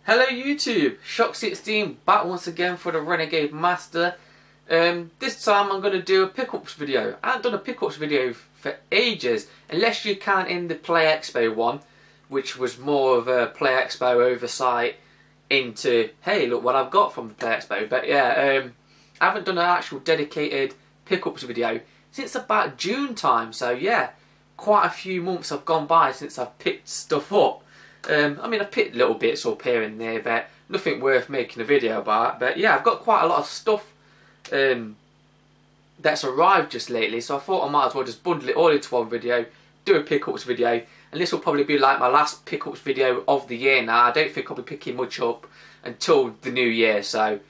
Hello YouTube, Shock16 back once again for the Renegade Master. This time I'm going to do a pickups video. I haven't done a pickups video for ages, unless you count in the Play Expo one, which was more of a Play Expo oversight into, hey look what I've got from the Play Expo. But yeah, I haven't done an actual dedicated pickups video since about June time, so yeah, quite a few months have gone by since I've picked stuff up. I mean, I've picked little bits up here and there, but nothing worth making a video about. But yeah, I've got quite a lot of stuff that's arrived just lately, so I thought I might as well just bundle it all into one video, do a pickups video, and this will probably be like my last pickups video of the year now. I don't think I'll be picking much up until the new year, so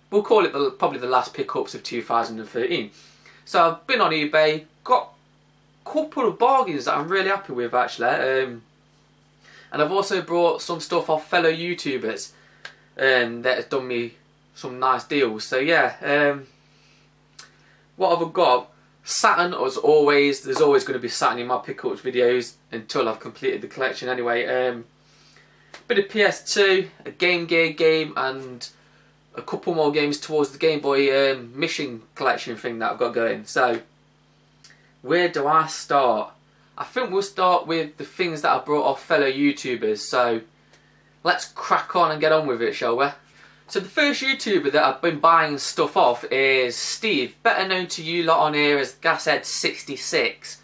we'll call it probably the last pickups of 2013. So I've been on eBay, got a couple of bargains that I'm really happy with actually. And I've also brought some stuff off fellow YouTubers that has done me some nice deals. So yeah, what have I got? Saturn, as always. There's always going to be Saturn in my pickups videos until I've completed the collection anyway. Bit of PS2, a Game Gear game, and a couple more games towards the Game Boy mission collection thing that I've got going. So where do I start? I think we'll start with the things that I brought off fellow YouTubers, so let's crack on and get on with it, shall we? So the first YouTuber that I've been buying stuff off is Steve, better known to you lot on here as Gashead66.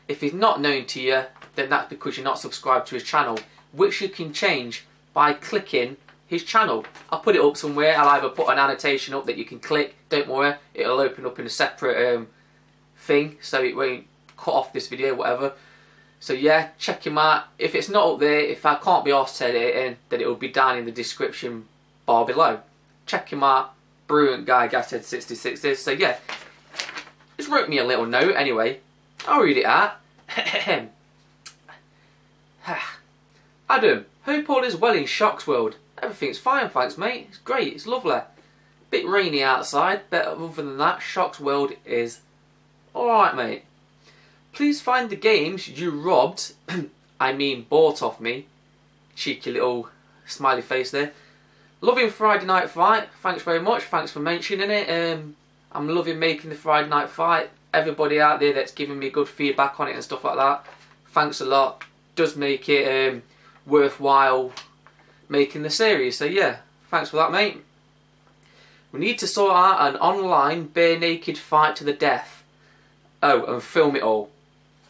If he's not known to you, then that's because you're not subscribed to his channel, which you can change by clicking his channel. I'll put it up somewhere. I'll either put an annotation up that you can click, don't worry, it'll open up in a separate thing, so it won't cut off this video, whatever. So yeah, check him out. If it's not up there, if I can't be asked to edit it in, then it will be down in the description bar below. Check him out. Brilliant guy, Gashead66 is. So yeah, just wrote me a little note anyway. I'll read it out. Adam, hope all is well in Shock's world. Everything's fine, thanks mate. It's great, it's lovely. Bit rainy outside, but other than that, Shock's world is alright mate. Please find the games you robbed, I mean bought off me. Cheeky little smiley face there. Loving Friday Night Fight, thanks very much, thanks for mentioning it. I'm loving making the Friday Night Fight. Everybody out there that's giving me good feedback on it and stuff like that, thanks a lot. Does make it worthwhile making the series, so yeah, thanks for that mate. We need to sort out an online bare naked fight to the death. Oh, and film it all.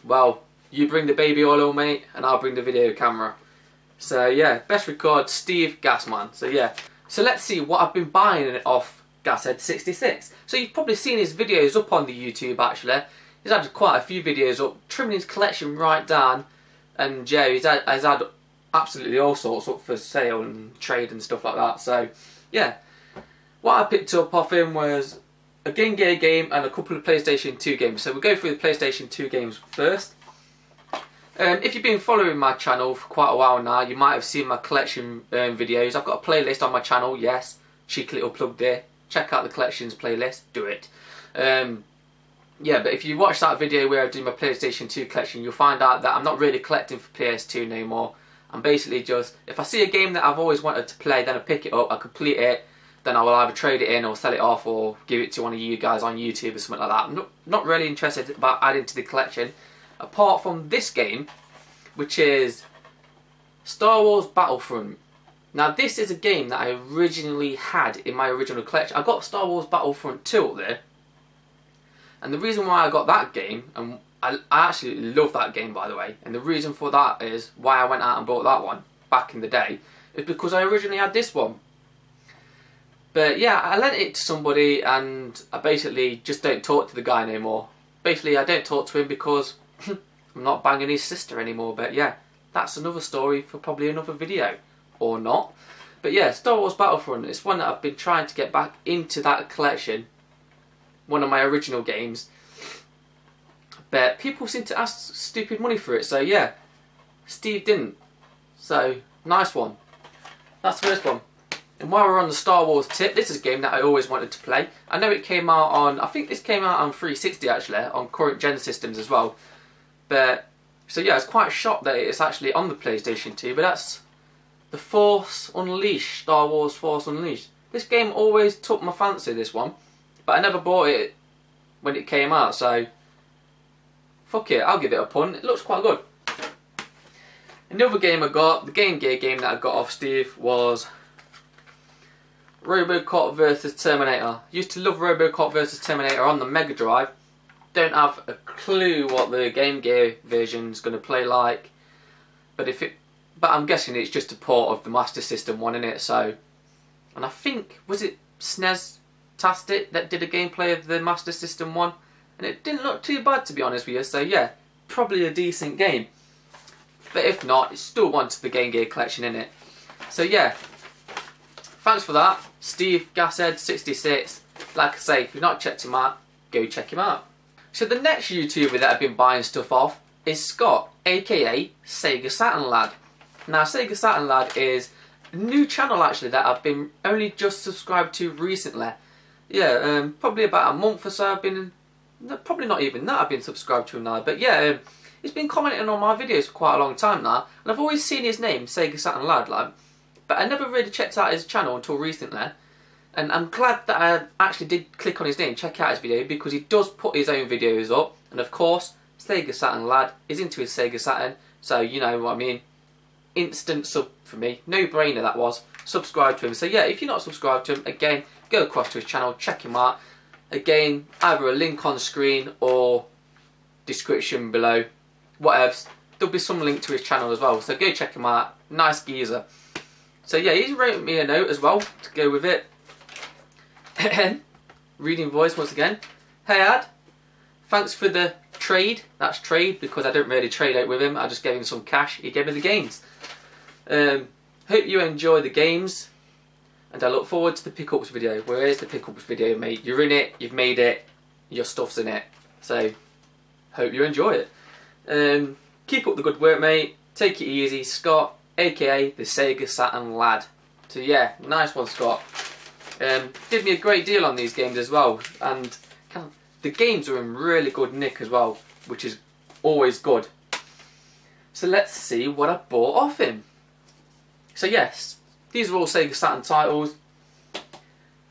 Well, you bring the baby oil, mate, and I'll bring the video camera. So yeah, best record, Steve Gasman. So yeah, so let's see what I've been buying off Gashead66. So you've probably seen his videos up on the YouTube actually. He's had quite a few videos up, trimming his collection right down. And yeah, he's had absolutely all sorts up for sale and trade and stuff like that. So yeah, what I picked up off him was a Game Gear game and a couple of PlayStation 2 games. So we'll go through the PlayStation 2 games first. If you've been following my channel for quite a while now, you might have seen my collection videos. I've got a playlist on my channel, yes. Cheeky little plug there. Check out the collections playlist, do it. Yeah, but if you watch that video where I do my PlayStation 2 collection, you'll find out that I'm not really collecting for PS2 no more. I'm basically just, if I see a game that I've always wanted to play, then I pick it up, I complete it, then I will either trade it in or sell it off or give it to one of you guys on YouTube or something like that. I'm not really interested about adding to the collection, apart from this game, which is Star Wars Battlefront. Now this is a game that I originally had in my original collection. I got Star Wars Battlefront 2 up there, and the reason why I got that game, and I actually love that game by the way, and the reason for that is why I went out and bought that one back in the day, is because I originally had this one. But yeah, I lent it to somebody and I basically just don't talk to the guy no more. Basically, I don't talk to him because I'm not banging his sister anymore. But yeah, that's another story for probably another video. Or not. But yeah, Star Wars Battlefront, it's one that I've been trying to get back into that collection. One of my original games. But people seem to ask stupid money for it. So yeah, Steve didn't. So, nice one. That's the first one. And while we're on the Star Wars tip, this is a game that I always wanted to play. I know it came out on, I think this came out on 360 actually, on current gen systems as well. But, so yeah, I was quite shocked that it's actually on the PlayStation 2, but The Force Unleashed, Star Wars Force Unleashed. This game always took my fancy, this one, but I never bought it when it came out, so fuck it, I'll give it a punt. It looks quite good. Another game I got, the Game Gear game that I got off Steve, was Robocop vs Terminator. Used to love Robocop vs Terminator on the Mega Drive. Don't have a clue what the Game Gear version is going to play like, but I'm guessing it's just a port of the Master System one, innit? So, and I think, was it SNES-tastic that did a gameplay of the Master System one, and it didn't look too bad, to be honest with you. So yeah, probably a decent game. But if not, it's still one to the Game Gear collection, innit? So yeah, thanks for that, Steve Gashead66. Like I say, if you've not checked him out, go check him out. So the next YouTuber that I've been buying stuff off is Scott, aka Sega Saturn Lad. Now Sega Saturn Lad is a new channel actually that I've been only just subscribed to recently. Yeah, probably about a month or so I've been, probably not even that I've been subscribed to him now. But yeah, he's been commenting on my videos for quite a long time now, and I've always seen his name, Sega Saturn Lad, like, but I never really checked out his channel until recently. And I'm glad that I actually did click on his name, check out his video, because he does put his own videos up. And of course, Sega Saturn Lad is into his Sega Saturn, so you know what I mean. Instant sub for me, no brainer that was. Subscribe to him. So yeah, if you're not subscribed to him, again, go across to his channel, check him out. Again, either a link on screen or description below, whatever. There'll be some link to his channel as well, so go check him out. Nice geezer. So yeah, he's wrote me a note as well to go with it. Reading voice once again. Hey Ad, thanks for the trade. That's trade because I don't really trade out with him. I just gave him some cash. He gave me the games. Hope you enjoy the games, and I look forward to the pickups video. Where is the pickups video, mate? You're in it. You've made it. Your stuff's in it. So hope you enjoy it. Keep up the good work, mate. Take it easy, Scott, aka the Sega Saturn Lad. So yeah, nice one, Scott. Did me a great deal on these games as well, and the games are in really good nick as well, which is always good. So let's see what I bought off him. So yes, these are all Sega Saturn titles.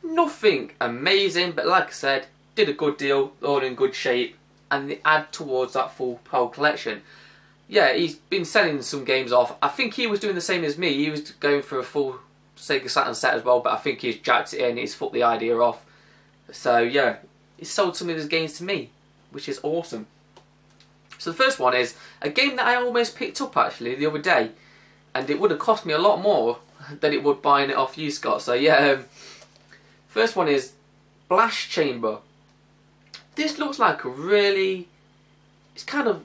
Nothing amazing, but like I said, did a good deal, all in good shape, and they add towards that full PAL collection. Yeah, he's been selling some games off. I think he was doing the same as me. He was going for a full Sega Saturn set as well, but I think he's jacked it in, he's fucked the idea off. So yeah, he sold some of his games to me, which is awesome. So the first one is a game that I almost picked up actually the other day, and it would have cost me a lot more than it would buying it off you, Scott. So yeah, first one is Blast Chamber. This looks like a really, it's kind of,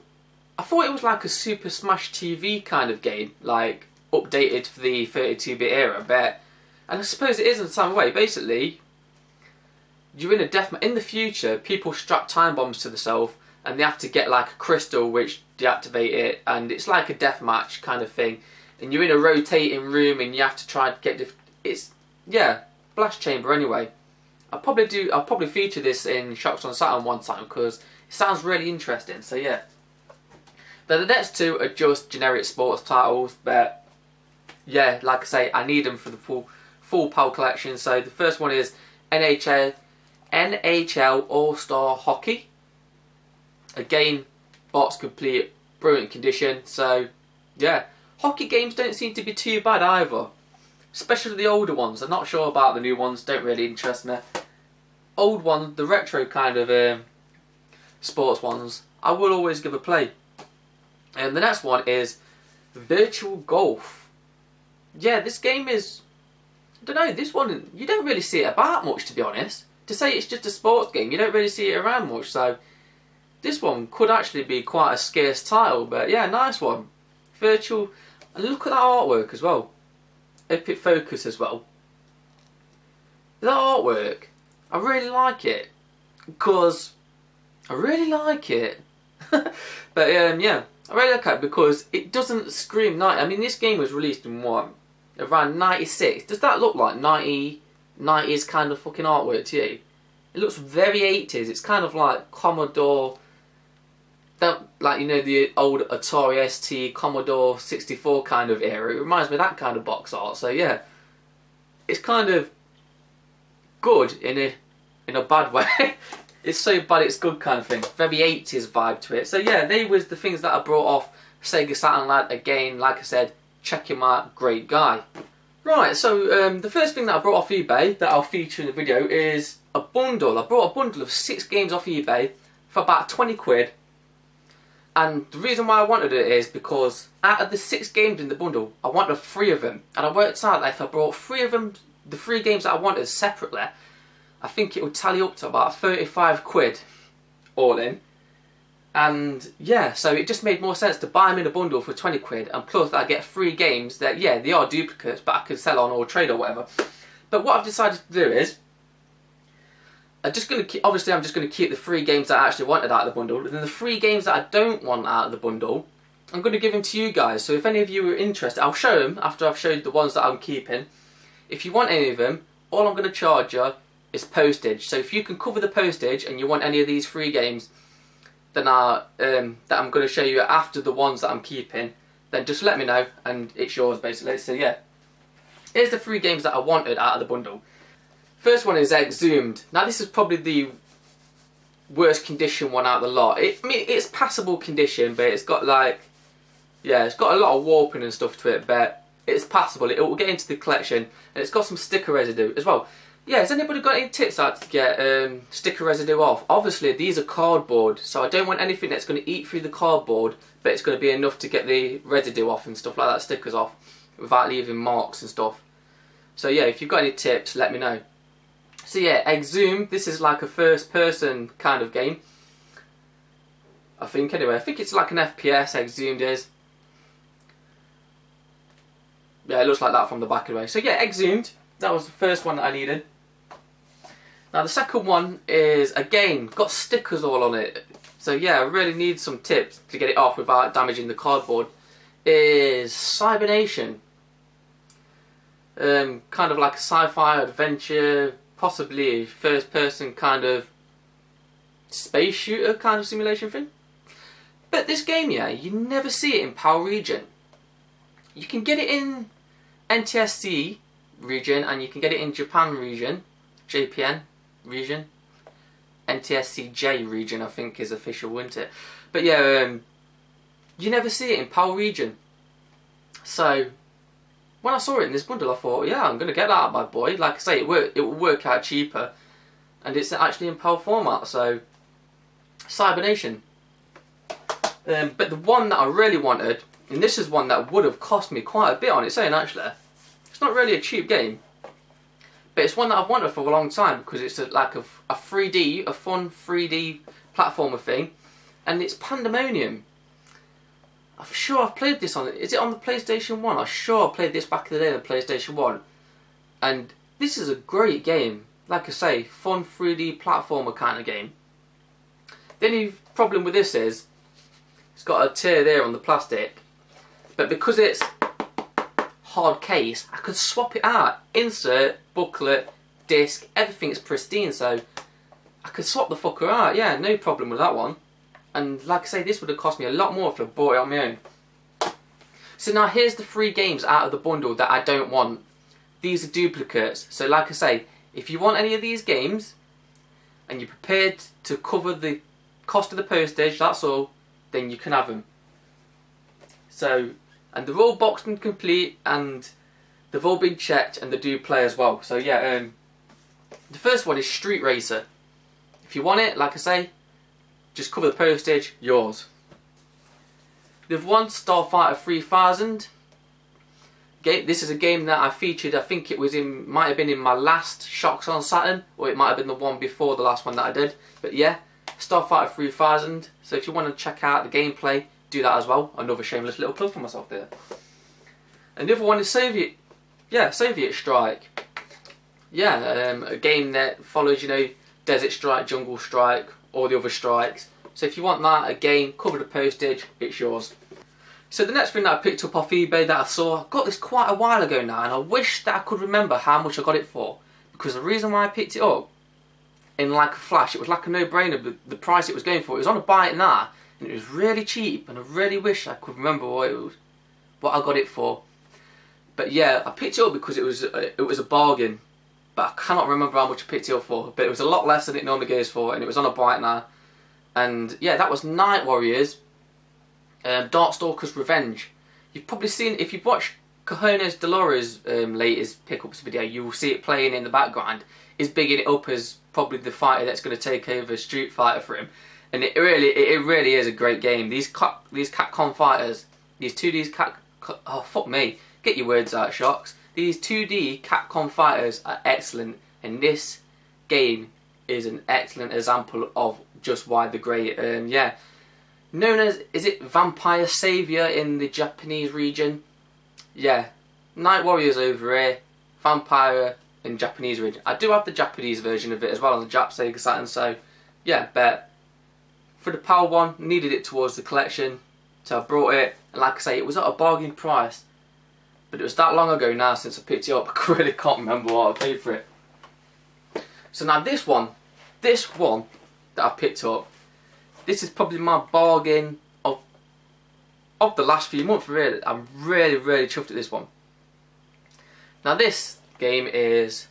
I thought it was like a Super Smash TV kind of game, like updated for the 32-bit era, but, and I suppose it is in some way. Basically, you're in a deathmatch. In the future, people strap time bombs to themselves, and they have to get like a crystal which deactivate it, and it's like a deathmatch kind of thing. And you're in a rotating room, and you have to try to get. It's yeah, Blast Chamber. Anyway, I'll probably feature this in Shocks on Saturn one time because it sounds really interesting. So yeah. But the next two are just generic sports titles, but yeah, like I say, I need them for the full PAL collection. So the first one is NHL All-Star Hockey. Again, box complete, brilliant condition. So yeah, hockey games don't seem to be too bad either, especially the older ones. I'm not sure about the new ones, don't really interest me. Old ones, the retro kind of sports ones, I will always give a play. And the next one is Virtual Golf. Yeah, this game is, I don't know, this one, you don't really see it about much, to be honest. To say it's just a sports game, you don't really see it around much, so this one could actually be quite a scarce title, but yeah, nice one. Virtual, and look at that artwork as well. Epic Focus as well. That artwork, I really like it, because I really like it. But yeah, I really like it because it doesn't scream 90. I mean, this game was released in what? Around 96. Does that look like 90s kind of fucking artwork to you? It looks very 80s. It's kind of like Commodore That, like, you know, the old Atari ST, Commodore 64 kind of era. It reminds me of that kind of box art. So yeah, it's kind of good in a bad way. It's so bad it's good kind of thing. Very 80s vibe to it. So yeah, they was the things that I brought off Sega Saturn Lad. Again, like I said, check him out, great guy. Right, so the first thing that I brought off eBay that I'll feature in the video is a bundle. I brought a bundle of 6 games off eBay for about 20 quid. And the reason why I wanted it is because out of the 6 games in the bundle, I wanted 3 of them. And I worked out that if I brought 3 of them, the 3 games that I wanted separately, I think it would tally up to about 35 quid all in. And yeah, so it just made more sense to buy them in a bundle for 20 quid, and plus I get 3 games that, yeah, they are duplicates, but I could sell on or trade or whatever. But what I've decided to do is, I'm just going to keep the 3 games that I actually wanted out of the bundle, and then the 3 games that I don't want out of the bundle, I'm going to give them to you guys. So if any of you are interested, I'll show them after I've showed the ones that I'm keeping. If you want any of them, all I'm going to charge you is postage. So if you can cover the postage and you want any of these 3 games, then that I'm going to show you after the ones that I'm keeping, then just let me know and it's yours basically. So yeah, here's the 3 games that I wanted out of the bundle. First one is Exhumed. Now this is probably the worst condition one out of the lot. I mean, it's passable condition, but it's got like, yeah, it's got a lot of warping and stuff to it, but it's passable. It will get into the collection, and it's got some sticker residue as well. Yeah, has anybody got any tips out to get sticker residue off? Obviously, these are cardboard, so I don't want anything that's going to eat through the cardboard, but it's going to be enough to get the residue off and stuff like that, stickers off, without leaving marks and stuff. So yeah, if you've got any tips, let me know. So yeah, Exhumed, this is like a first-person kind of game. I think, anyway. I think it's like an FPS, Exhumed is. Yeah, it looks like that from the back anyway. So yeah, Exhumed, that was the first one that I needed. Now the second one is, again, got stickers all on it. So yeah, I really need some tips to get it off without damaging the cardboard. Is Cybernation. Kind of like a sci-fi adventure, possibly first person kind of space shooter kind of simulation thing. But this game, yeah, you never see it in PAL region. You can get it in NTSC region, and you can get it in Japan region, JPN region, NTSCJ region I think is official, isn't it? But yeah, you never see it in PAL region. So when I saw it in this bundle, I thought, yeah, I'm going to get that, bad boy. Like I say, it will work out cheaper, and it's actually in PAL format. So Cybernation. But the one that I really wanted, and this is one that would have cost me quite a bit on its own actually. It's not really a cheap game, but it's one that I've wanted for a long time because it's like a 3D, a fun 3D platformer thing, and it's Pandemonium. I'm sure I've played this on, is it on the PlayStation 1? I'm sure I played this back in the day on the PlayStation 1. And this is a great game. Like I say, fun 3D platformer kind of game. The only problem with this is, it's got a tear there on the plastic, but because it's hard case, I could swap it out. Insert, booklet, disc, everything's pristine, so I could swap the fucker out. Yeah, no problem with that one. And like I say, this would have cost me a lot more if I bought it on my own. So now here's the 3 games out of the bundle that I don't want. These are duplicates. So like I say, if you want any of these games, and you're prepared to cover the cost of the postage, that's all, then you can have them. So, and they're all boxed and complete, and they've all been checked, and they do play as well. So yeah, the first one is Street Racer. If you want it, like I say, just cover the postage, yours. They've won Starfighter 3000. This is a game that I featured, I think it was in, might have been in my last Shocks on Saturn, or it might have been the one before the last one that I did. But yeah, Starfighter 3000. So if you want to check out the gameplay, do that as well. Another shameless little plug for myself there. And the other one is Soviet Strike. Yeah, a game that follows, you know, Desert Strike, Jungle Strike, all the other strikes. So if you want that, again, cover the postage, it's yours. So the next thing that I picked up off eBay that I saw, I got this quite a while ago now, and I wish that I could remember how much I got it for. Because the reason why I picked it up, in like a flash, it was like a no-brainer, but the price it was going for, it was on a buy it now, and it was really cheap, and I really wish I could remember what I got it for. But yeah, I picked it up because it was a bargain, but I cannot remember how much I picked it up for. But it was a lot less than it normally goes for, and it was on a bike now. And yeah, that was Night Warriors, Darkstalkers Revenge. You've probably seen, if you've watched Cojones de Loro's latest pickups video, you will see it playing in the background. He's bigging it up as probably the fighter that's going to take over Street Fighter for him. And it really is a great game. These Capcom fighters, these 2D oh fuck me, get your words out, Shocks. These 2D Capcom fighters are excellent, and this game is an excellent example of just why they're great. Yeah, known as, is it Vampire Savior in the Japanese region? Yeah, Night Warriors over here, Vampire in Japanese region. I do have the Japanese version of it as well on the Jap Sega Saturn, so yeah, but for the PAL one, needed it towards the collection, so I brought it, and like I say, it was at a bargain price, but it was that long ago now since I picked it up, I really can't remember what I paid for it. So now this one that I picked up, this is probably my bargain of the last few months, really. I'm really chuffed at this one. Now this game is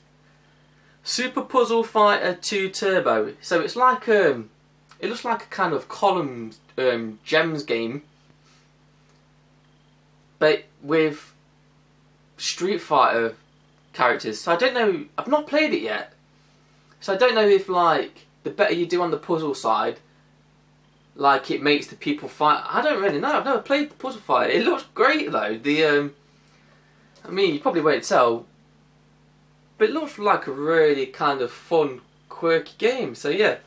Super Puzzle Fighter 2 Turbo. So it's like it looks like a kind of column gems game, but with Street Fighter characters. So I don't know, I've not played it yet, so I don't know if like the better you do on the puzzle side, like it makes the people fight. I don't really know. I've never played the Puzzle Fighter. It looks great though. The I mean, you probably won't tell, but it looks like a really kind of fun, quirky game. So yeah,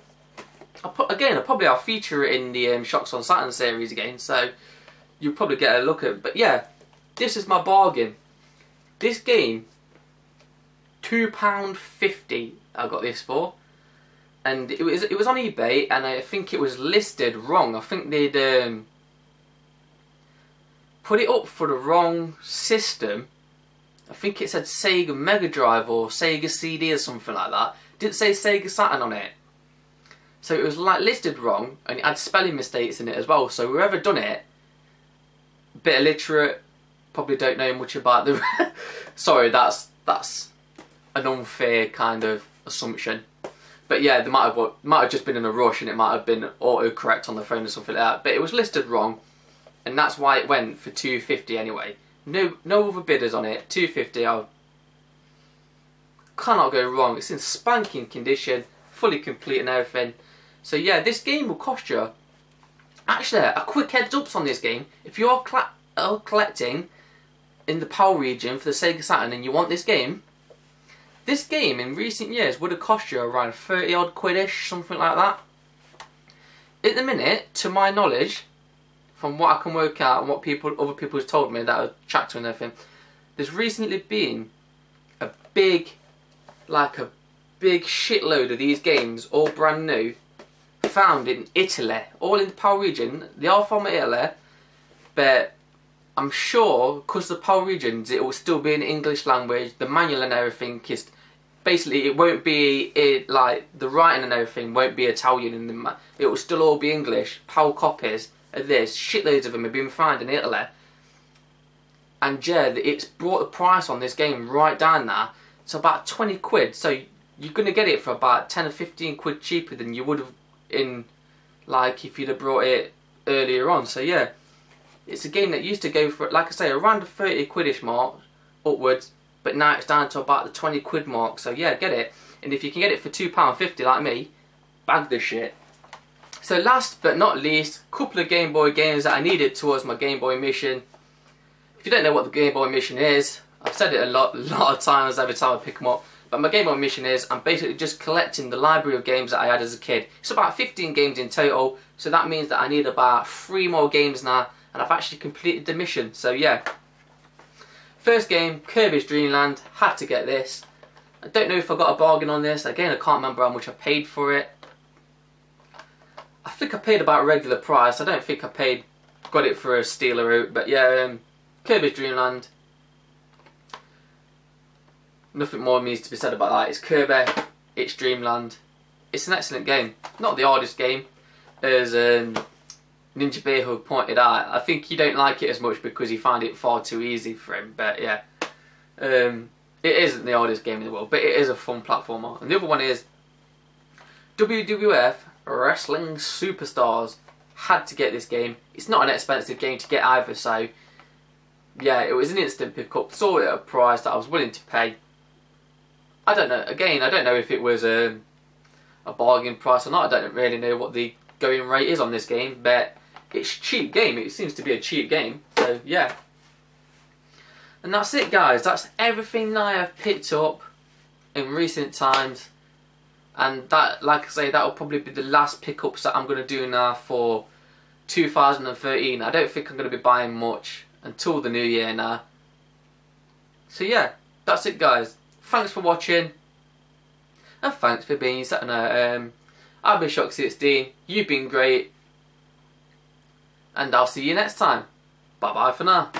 I'll feature it in the Shocks on Saturn series again. So you'll probably get a look at it. But yeah, this is my bargain. This game, £2.50 I got this for. And it was on eBay, and I think it was listed wrong. I think they'd put it up for the wrong system. I think it said Sega Mega Drive or Sega CD or something like that. It didn't say Sega Saturn on it. So it was like listed wrong, and it had spelling mistakes in it as well. So whoever done it, a bit illiterate, probably don't know much about the... Sorry, that's an unfair kind of assumption. But yeah, they might have just been in a rush, and it might have been autocorrect on the phone or something like that. But it was listed wrong, and that's why it went for £2.50 anyway. No other bidders on it. £2.50. I cannot go wrong. It's in spanking condition, fully complete and everything. So yeah, this game will cost you. Actually, a quick heads up on this game. If you're collecting in the PAL region for the Sega Saturn and you want this game. This game in recent years would have cost you around 30 odd quid-ish, something like that. At the minute, to my knowledge, from what I can work out and what other people have told me that I've chatted to and everything, there's recently been a big shitload of these games, all brand new, found in Italy, all in the PAL region. They are from Italy, but I'm sure because the PAL regions, it will still be in English language. The manual and everything is basically, it won't be like the writing and everything won't be Italian, and it will still all be English. PAL copies of this, shitloads of them have been found in Italy, and yeah, it's brought the price on this game right down now. It's about 20 quid. So you're gonna get it for about 10 or 15 quid cheaper than you would have in like if you'd have brought it earlier on. So yeah, it's a game that used to go for, like I say, around the 30 quid-ish mark upwards, but now it's down to about the 20 quid mark. So yeah, get it. And if you can get it for £2.50 like me, bag the shit. So last but not least, a couple of Game Boy games that I needed towards my Game Boy mission. If you don't know what the Game Boy mission is, I've said it a lot of times every time I pick them up, but my Game Boy mission is, I'm basically just collecting the library of games that I had as a kid. It's about 15 games in total, so that means that I need about 3 more games now, and I've actually completed the mission, so yeah. First game, Kirby's Dream Land, had to get this. I don't know if I got a bargain on this, again I can't remember how much I paid for it. I think I paid about a regular price, I don't think I got it for a stealer out, but yeah, Kirby's Dream Land. Nothing more needs to be said about that. It's Kirby, it's Dreamland. It's an excellent game. Not the hardest game, as Ninja Bearhood pointed out, I think he don't like it as much because he found it far too easy for him. But yeah, it isn't the oldest game in the world, but it is a fun platformer. And the other one is WWF Wrestling Superstars. Had to get this game. It's not an expensive game to get either, so yeah, it was an instant pickup. Saw it at a price that I was willing to pay. I don't know. Again, I don't know if it was a bargain price or not. I don't really know what the going rate is on this game, but it's a cheap game. It seems to be a cheap game. So yeah. And that's it, guys. That's everything I have picked up in recent times. And that, like I say, that will probably be the last pickups that I'm going to do now for 2013. I don't think I'm going to be buying much until the new year now. So yeah, that's it, guys. Thanks for watching. And thanks for being sat there. I've been Shock16. You've been great. And I'll see you next time. Bye bye for now.